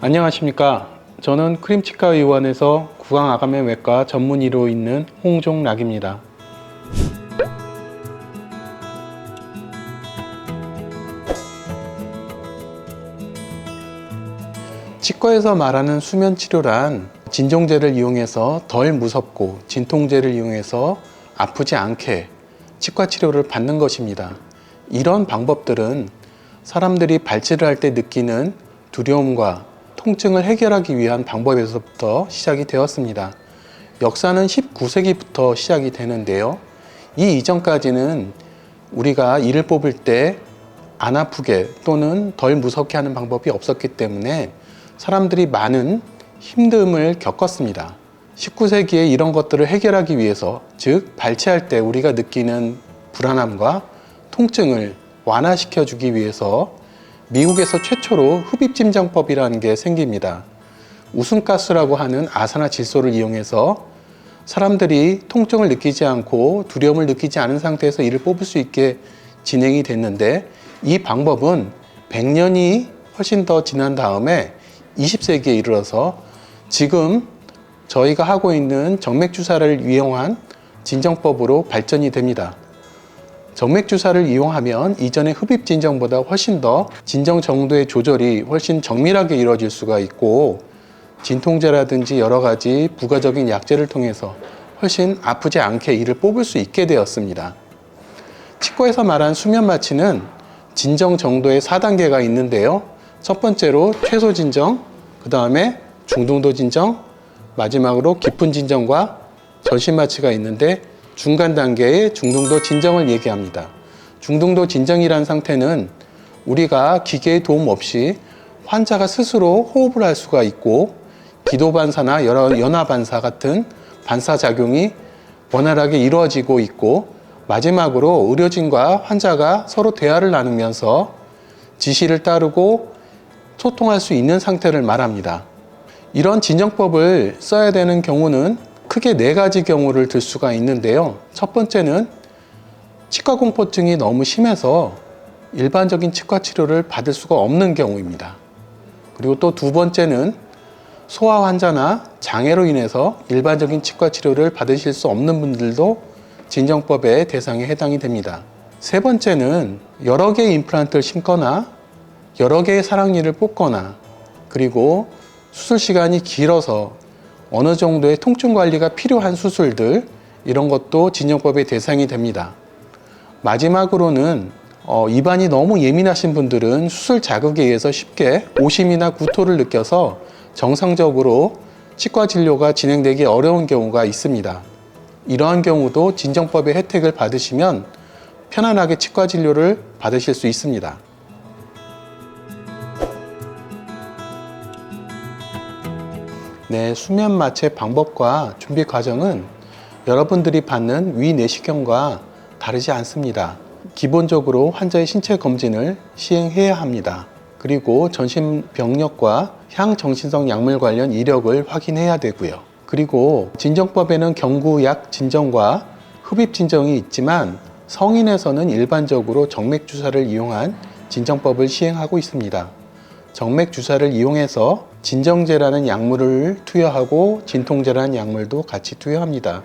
안녕하십니까. 저는 크림치과의원에서 구강아감외과 전문의로 있는 홍종락입니다. 치과에서 말하는 수면치료란 진통제를 이용해서 덜 무섭고 진통제를 이용해서 아프지 않게 치과치료를 받는 것입니다. 이런 방법들은 사람들이 발치를 할 때 느끼는 두려움과 통증을 해결하기 위한 방법에서부터 시작이 되었습니다. 역사는 19세기부터 시작이 되는데요. 이 이전까지는 우리가 이를 뽑을 때 안 아프게 또는 덜 무섭게 하는 방법이 없었기 때문에 사람들이 많은 힘듦을 겪었습니다. 19세기에 이런 것들을 해결하기 위해서, 즉 발치할 때 우리가 느끼는 불안함과 통증을 완화시켜 주기 위해서 미국에서 최초로 흡입진정법이라는 게 생깁니다. 웃음가스라고 하는 아산화질소를 이용해서 사람들이 통증을 느끼지 않고 두려움을 느끼지 않은 상태에서 이를 뽑을 수 있게 진행이 됐는데, 이 방법은 100년이 훨씬 더 지난 다음에 20세기에 이르러서 지금 저희가 하고 있는 정맥주사를 이용한 진정법으로 발전이 됩니다. 정맥주사를 이용하면 이전의 흡입진정보다 훨씬 더 진정 정도의 조절이 훨씬 정밀하게 이루어질 수가 있고, 진통제라든지 여러 가지 부가적인 약제를 통해서 훨씬 아프지 않게 이를 뽑을 수 있게 되었습니다. 치과에서 말한 수면 마취는 진정 정도의 4단계가 있는데요. 첫 번째로 최소 진정, 그 다음에 중등도 진정, 마지막으로 깊은 진정과 전신 마취가 있는데, 중간 단계의 중등도 진정을 얘기합니다. 중등도 진정이란 상태는 우리가 기계의 도움 없이 환자가 스스로 호흡을 할 수가 있고, 기도 반사나 연화 반사 같은 반사 작용이 원활하게 이루어지고 있고, 마지막으로 의료진과 환자가 서로 대화를 나누면서 지시를 따르고 소통할 수 있는 상태를 말합니다. 이런 진정법을 써야 되는 경우는 크게 4가지 경우를 들 수가 있는데요. 첫 번째는 치과공포증이 너무 심해서 일반적인 치과 치료를 받을 수가 없는 경우입니다. 그리고 또 두 번째는 소아 환자나 장애로 인해서 일반적인 치과 치료를 받으실 수 없는 분들도 진정법의 대상에 해당이 됩니다. 세 번째는 여러 개의 임플란트를 심거나 여러 개의 사랑니를 뽑거나, 그리고 수술 시간이 길어서 어느 정도의 통증 관리가 필요한 수술들, 이런 것도 진정법의 대상이 됩니다. 마지막으로는 입안이 너무 예민하신 분들은 수술 자극에 의해서 쉽게 오심이나 구토를 느껴서 정상적으로 치과 진료가 진행되기 어려운 경우가 있습니다. 이러한 경우도 진정법의 혜택을 받으시면 편안하게 치과 진료를 받으실 수 있습니다. 네, 수면 마취 방법과 준비 과정은 여러분들이 받는 위내시경과 다르지 않습니다. 기본적으로 환자의 신체 검진을 시행해야 합니다. 그리고 전신 병력과 향정신성 약물 관련 이력을 확인해야 되고요. 그리고 진정법에는 경구약 진정과 흡입 진정이 있지만, 성인에서는 일반적으로 정맥주사를 이용한 진정법을 시행하고 있습니다. 정맥주사를 이용해서 진정제라는 약물을 투여하고 진통제라는 약물도 같이 투여합니다.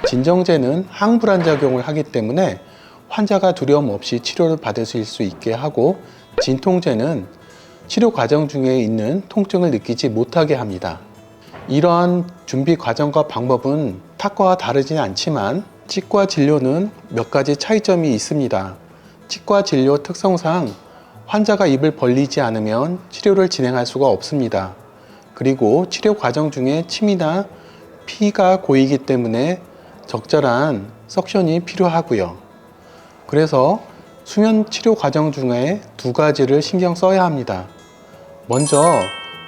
진정제는 항불안 작용을 하기 때문에 환자가 두려움 없이 치료를 받으실 수 있게 하고, 진통제는 치료 과정 중에 있는 통증을 느끼지 못하게 합니다. 이러한 준비 과정과 방법은 타과와 다르지는 않지만 치과 진료는 몇 가지 차이점이 있습니다. 치과 진료 특성상 환자가 입을 벌리지 않으면 치료를 진행할 수가 없습니다. 그리고 치료 과정 중에 침이나 피가 고이기 때문에 적절한 석션이 필요하고요. 그래서 수면 치료 과정 중에 2가지를 신경 써야 합니다. 먼저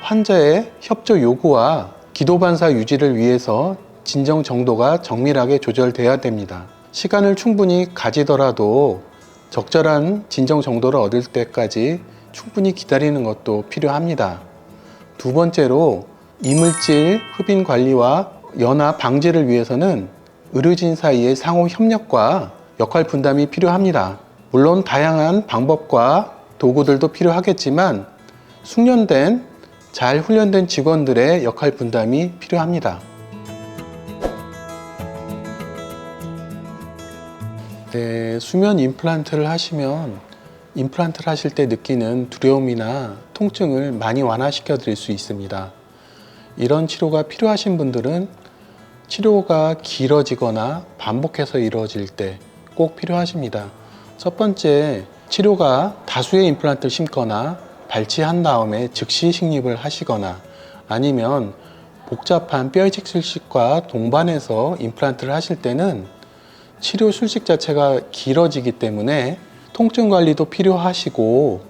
환자의 협조 요구와 기도 반사 유지를 위해서 진정 정도가 정밀하게 조절돼야 됩니다. 시간을 충분히 가지더라도 적절한 진정 정도를 얻을 때까지 충분히 기다리는 것도 필요합니다. 두 번째로 이물질 흡인 관리와 연화 방지를 위해서는 의료진 사이의 상호 협력과 역할 분담이 필요합니다. 물론 다양한 방법과 도구들도 필요하겠지만 숙련된 잘 훈련된 직원들의 역할 분담이 필요합니다. 네, 수면 임플란트를 하시면 임플란트를 하실 때 느끼는 두려움이나 통증을 많이 완화시켜 드릴 수 있습니다. 이런 치료가 필요하신 분들은 치료가 길어지거나 반복해서 이루어질 때 꼭 필요하십니다. 첫 번째, 치료가 다수의 임플란트를 심거나 발치한 다음에 즉시 식립을 하시거나 아니면 복잡한 뼈이식 술식과 동반해서 임플란트를 하실 때는 치료 술식 자체가 길어지기 때문에 통증 관리도 필요하시고,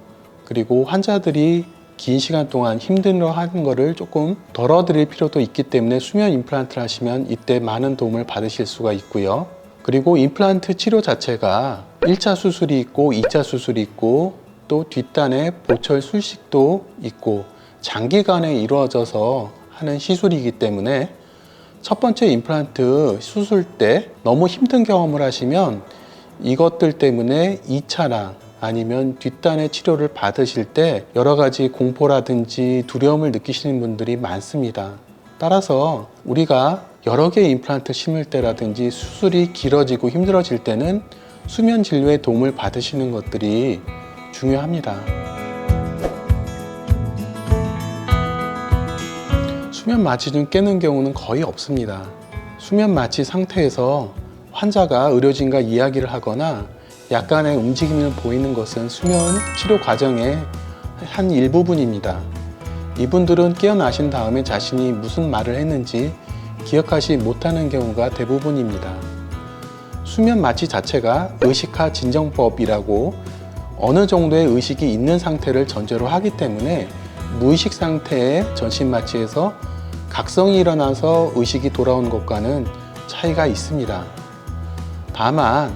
그리고 환자들이 긴 시간 동안 힘들어 하는 것을 조금 덜어드릴 필요도 있기 때문에 수면 임플란트를 하시면 이때 많은 도움을 받으실 수가 있고요. 그리고 임플란트 치료 자체가 1차 수술이 있고 2차 수술이 있고 또 뒷단에 보철 술식도 있고 장기간에 이루어져서 하는 시술이기 때문에 첫 번째 임플란트 수술 때 너무 힘든 경험을 하시면 이것들 때문에 2차나 아니면 뒷단의 치료를 받으실 때 여러 가지 공포라든지 두려움을 느끼시는 분들이 많습니다. 따라서 우리가 여러 개의 임플란트 심을 때라든지 수술이 길어지고 힘들어질 때는 수면 진료의 도움을 받으시는 것들이 중요합니다. 수면 마취 중 깨는 경우는 거의 없습니다. 수면 마취 상태에서 환자가 의료진과 이야기를 하거나 약간의 움직임을 보이는 것은 수면 치료 과정의 한 일부분입니다. 이분들은 깨어나신 다음에 자신이 무슨 말을 했는지 기억하지 못하는 경우가 대부분입니다. 수면 마취 자체가 의식하 진정법이라고 어느 정도의 의식이 있는 상태를 전제로 하기 때문에 무의식 상태의 전신 마취에서 각성이 일어나서 의식이 돌아온 것과는 차이가 있습니다. 다만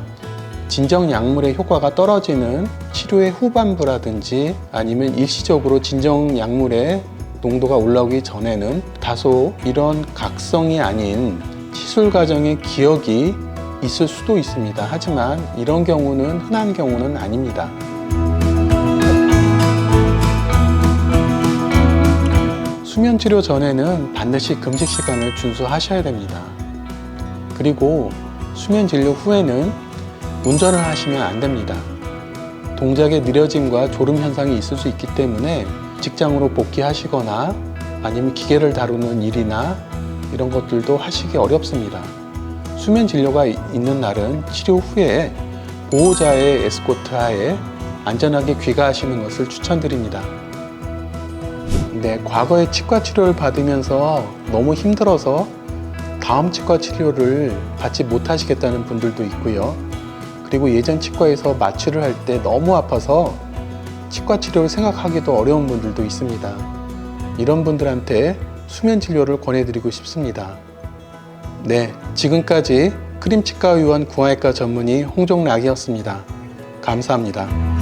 진정 약물의 효과가 떨어지는 치료의 후반부라든지 아니면 일시적으로 진정 약물의 농도가 올라오기 전에는 다소 이런 각성이 아닌 시술 과정의 기억이 있을 수도 있습니다. 하지만 이런 경우는 흔한 경우는 아닙니다. 수면 치료 전에는 반드시 금식 시간을 준수하셔야 됩니다. 그리고 수면 진료 후에는 운전을 하시면 안 됩니다. 동작의 느려짐과 졸음 현상이 있을 수 있기 때문에 직장으로 복귀하시거나 아니면 기계를 다루는 일이나 이런 것들도 하시기 어렵습니다. 수면 진료가 있는 날은 치료 후에 보호자의 에스코트 하에 안전하게 귀가하시는 것을 추천드립니다. 네, 과거에 치과 치료를 받으면서 너무 힘들어서 다음 치과 치료를 받지 못하시겠다는 분들도 있고요. 그리고 예전 치과에서 마취를 할 때 너무 아파서 치과 치료를 생각하기도 어려운 분들도 있습니다. 이런 분들한테 수면 진료를 권해드리고 싶습니다. 네, 지금까지 크림치과 의원 구강외과 전문의 홍종락이었습니다. 감사합니다.